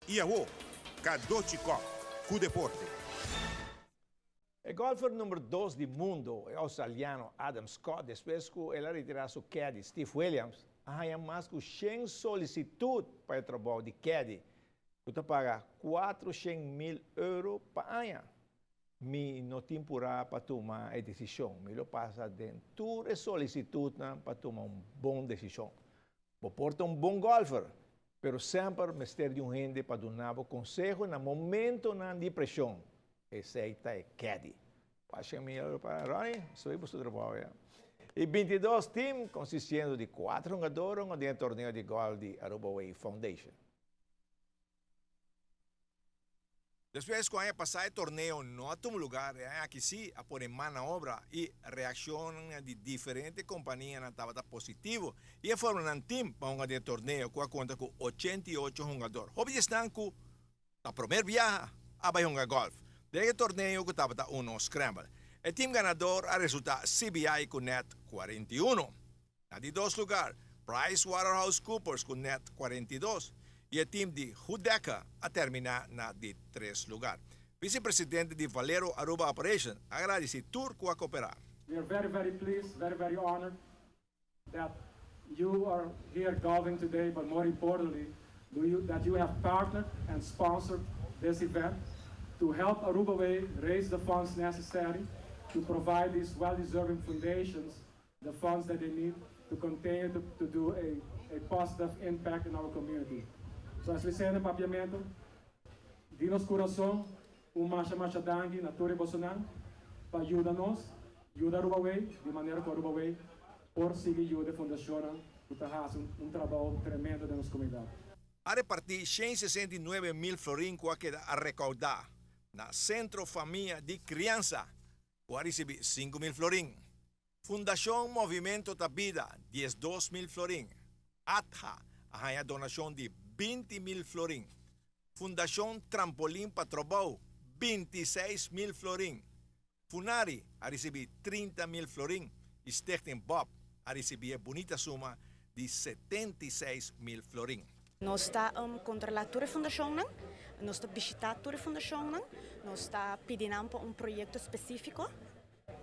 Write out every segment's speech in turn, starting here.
E agora, Cadochi Kock, com Deporte. O golfer número 2 do mundo, o australiano Adam Scott, depois que ele retirou seu caddy Steve Williams, há mais que 100 solicitudes para o trabalho de caddy. Você paga 400 mil euros por ano. Me não temporada para tomar a decisão. Me lo passa dentro de solicitude para tomar uma boa decisão. Vou portar um bom golfer, mas sempre me ter de um gente para dar um conselho no momento de depressão. Esse é caddy. Paixão melhor para Ronnie, sou para o trabalho. E 22 times, consistindo de 4 jogadores no torneio de golfe de Aruba Foundation. Depois, quando passar o torneio no outro lugar, aqui sim, a pôr em manobra e reação de diferentes companhias estava positivo. E a forma um time para um torneio que conta com 88 jogadores. Hobby estão com a primeira viagem a jogar golfe. Desse torneio que estava um scramble. O time ganador a resultar CBI com net 41. Na de 2 lugar, PricewaterhouseCoopers com net 42. E o time de Hudeca a terminar na de 3 lugar. Vice-presidente de Valero Aruba Operation agradece turco a cooperar. We are very, very pleased, very, very honored that you are here golfing today, but more importantly, that you have partnered and sponsored this event to help Aruba Way raise the funds necessary to provide these well-deserving foundations the funds that they need to continue to do a positive impact in our community. So as we say no papiamento, dinos coração, marcha dangue na Torre Bolsonaro, para ajudar-nos, ajudar Aruba Way, de maneira que Aruba Way por seguir ajuda a fundação, que está fazendo trabalho tremendo na nossa comunidade. A repartir 169 mil florins que a recaudar na Centro Família de Criança, que a receber 5 mil florins. Fundação Movimento da Vida, 12 mil florins. ATHA, a donação de 20 mil florins. Fundação Trampolim para Trabalho, 26 mil florins. Funari a receber 30 mil florins. E Stichting Bob a receber a bonita suma de 76 mil florins. Nós estamos controlando a fundação, nós estamos visitando a fundação, nós estamos pedindo projeto específico.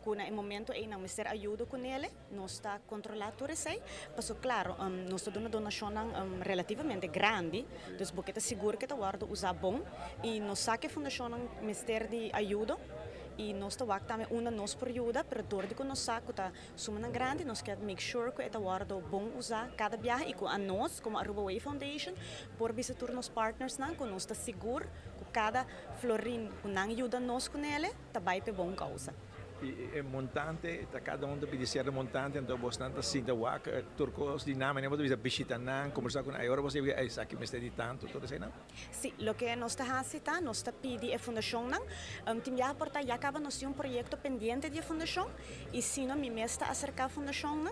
Que no momento aí não me ser ajuda com ele, nós está controlando tudo isso. Mas claro, nós estamos dando donação relativamente grande, então porque está seguro que está guarda usar bom e nós sabe que a fundação me ter de ajuda e nós está também uma nós por ajuda, pero dor de que nós sabe que está suma grande, nós quer make sure que está guarda bom usar cada viagem e com a nós como Aruba Way Foundation por visitar nos partners não, que nós está seguro que cada florin que não ajuda nós com ele, está vai para bom causa. E montante, cada um pode ser montante, então bastante assim, da waka, turcos dinâmica, você pode visitar, conversar com a hora, você vai dizer, aqui me está de tanto, tudo isso, não? Sim, o que nós está fazendo, nós está pedindo a fundação, tem já porta já acaba nós um projeto pendente de fundação, e se não me está acercar a fundação,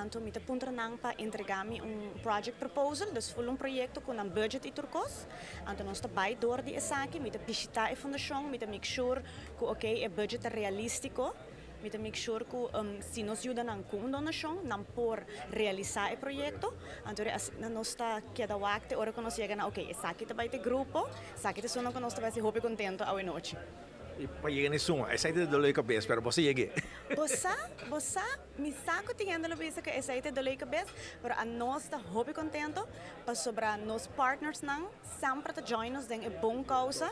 então me está punta para entregar-me project proposal, então projeto com budget e turcos, então nós está vai door de essa aqui, me está visitar a fundação, me está make sure que o budget é realístico. Me make sure que se nos ajudam com donação, não por realizar o projeto, então nós está cada wakte hora que nós chegamos, ok, essa aqui vai ter grupo, essa aqui é que nós vai ser muito contento a noite. E para chegar nesse som, essa é a dor de cabeça, pero você chega. Você me saco tendo a vista que essa é a dor de cabeça, pero a nós está muito contento, para sobre nos partners não, sempre está join nos em boa causa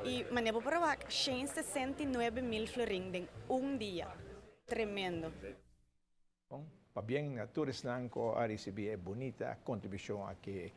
e maneira para o 169 mil florins em dia. Tremendo. Bom, para bem, a turistas a receber bonita contribuição aqui